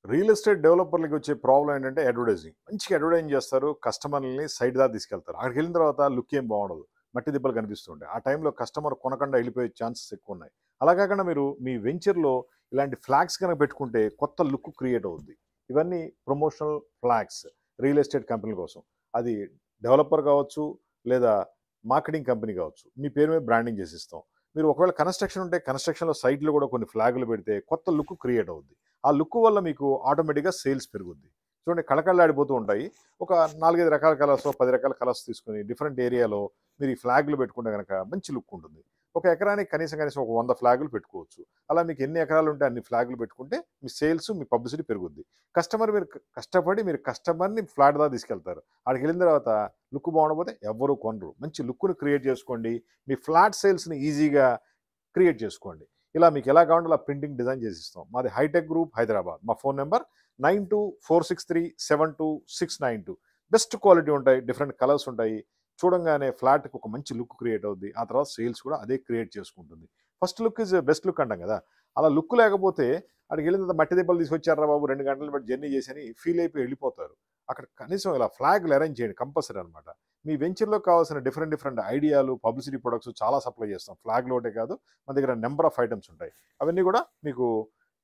Real estate డెవలపర్లకి వచ్చే problem ఏంటంటే advertising. మంచిగా అడ్వర్టైజింగ్ చేస్తారు. కస్టమర్‌లని సైట్ దాకా తీసుకెళ్తారు. అక్కడికెళ్ళిన తర్వాత లుక్ ఏం బాగుండదు. మట్టి దిబ్బలు కనిపిస్తుంటాయి. ఆ టైంలో కస్టమర్ కొనకుండా వెళ్ళిపోయే ఛాన్సెస్ ఎక్కువున్నాయి. అలా కాకుండా మీరు మీ వెంచర్‌లో ఇలాంటి ఫ్లాగ్స్ గనక పెట్టుకుంటే కొత్త లుక్ క్రియేట్ అవుద్ది. ఇవన్నీ ప్రమోషనల్ ఫ్లాగ్స్ రియల్ ఎస్టేట్ కంపెనీల కోసం. అది డెవలపర్ కావచ్చు, లేదా మార్కెటింగ్ కంపెనీ కావచ్చు. మీ పేరు మీద బ్రాండింగ్ చేసిస్తాం. మీరు ఒకవేళ కన్‌స్ట్రక్షన్ ఉంటే కన్‌స్ట్రక్షన్‌లో సైట్‌లో కూడా కొన్ని ఫ్లాగులు పెడితే కొత్త లుక్ క్రియేట్ అవుద్ది. ఆ లుక్ వల్ల మీకు ఆటోమేటిక్‌గా సేల్స్ పెరుగుద్ది. చూడండి కళకళలాడిపోతూ ఉంటాయి. ఒక 4, 5 రకాల కలర్సో, 10 రకాల కలర్స్ తీసుకొని డిఫరెంట్ ఏరియాలో మీరు ఈ ఫ్లాగ్‌లు పెట్టుకుంటే గనక మంచి లుక్ ఉంటుంది. ఒక ఎకరానికి కనీసం ఒక 100 ఫ్లాగులు పెట్టుకోవచ్చు. అలా మీకు ఎన్ని ఎకరాలు ఉంటే అన్ని ఫ్లాగులు పెట్టుకుంటే మీ సేల్స్, మీ పబ్లిసిటీ పెరుగుద్ది. మీరు కష్టపడి మీరు కస్టమర్‌ని ఫ్లాట్ దాకా తీసుకెళ్తారు. ఆడికెళ్ళిన తర్వాత లుక్ బాగుండకపోతే ఎవ్వరు కొనరు. మంచి లుక్‌ని క్రియేట్ చేసుకోండి. మీ ఫ్లాట్ సేల్స్‌ని ఈజీగా క్రియేట్ చేసుకోండి. ఇలా మీకు ఎలా కావాలంటే అలా ప్రింటింగ్ డిజైన్ చేసిస్తాం. మాది హైటెక్ గ్రూప్ హైదరాబాద్. మా ఫోన్ నంబర్ 9246372692. బెస్ట్ క్వాలిటీ ఉంటాయి. డిఫరెంట్ కలర్స్ ఉంటాయి. చూడంగానే ఫ్లాట్‌కి ఒక మంచి లుక్ క్రియేట్ అవుద్ది. ఆ తర్వాత సేల్స్ కూడా అదే క్రియేట్ చేసుకుంటుంది. First look is best look అంటాం కదా! అలా లుక్ లేకపోతే ఆడికెళ్ళిన తర్వాత మట్టి దెబ్బలు తీసుకొచ్చార్రా బాబు 2 గంటలు పెట్టి జర్నీ చేసి అని ఫీల్ అయిపోయి వెళ్ళిపోతారు. అక్కడ కనీసం ఇలా ఫ్లాగ్‌లు అరేంజ్ చేయండి కంపల్సరీ అనమాట. మీ వెంచర్‌లో కావాల్సిన డిఫరెంట్ డిఫరెంట్ ఐడియాలు, పబ్లిసిటీ ప్రొడక్ట్స్ చాలా సప్లై చేస్తాం. ఫ్లాగ్‌లు ఒకటే కాదు, మన దగ్గర నంబర్ ఆఫ్ ఐటెమ్స్ ఉంటాయి. అవన్నీ కూడా మీకు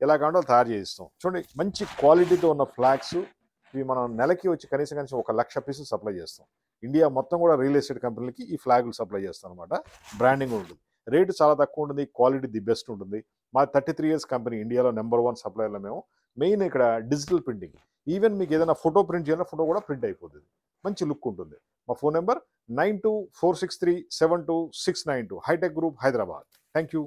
ఎలా కావాలంటే అలా తయారు చేసిస్తాం. చూడండి మంచి క్వాలిటీతో ఉన్న ఫ్లాగ్స్ ఇవి మనం నెలకి వచ్చి కనీసం 1,00,000 పీసులు సప్లై చేస్తాం. ఇండియా మొత్తం కూడా రియల్ ఎస్టేట్ కంపెనీలకి ఈ ఫ్లాగులు సప్లై చేస్తాం అనమాట. బ్రాండింగ్ ఉంటుంది. రేటు చాలా తక్కువ ఉంటుంది. క్వాలిటీ ది బెస్ట్ ఉంటుంది. మా 33 ఇయర్స్ కంపెనీ ఇండియాలో నంబర్ 1 సప్లయర్‌లో మేము. మెయిన్ ఇక్కడ డిజిటల్ ప్రింటింగ్. ఈవెన్ మీకు ఏదైనా ఫోటో ప్రింట్ చేయాలన్నా ఫోటో కూడా ప్రింట్ అయిపోతుంది. మంచి లుక్ ఉంటుంది. మా phone number 9246372692 Hitech Group Hyderabad. Thank you.